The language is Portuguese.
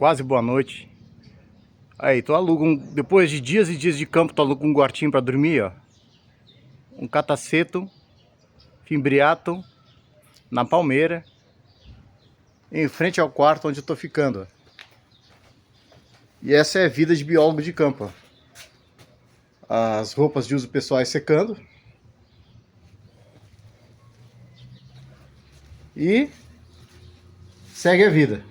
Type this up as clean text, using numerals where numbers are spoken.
Quase boa noite. Aí, tu aluga depois de dias e dias de campo, tu aluga um quartinho pra dormir, ó. Um cataceto, fimbriato, na palmeira, em frente ao quarto onde eu tô ficando. E essa é a vida de biólogo de campo, ó. As roupas de uso pessoais secando. E segue a vida.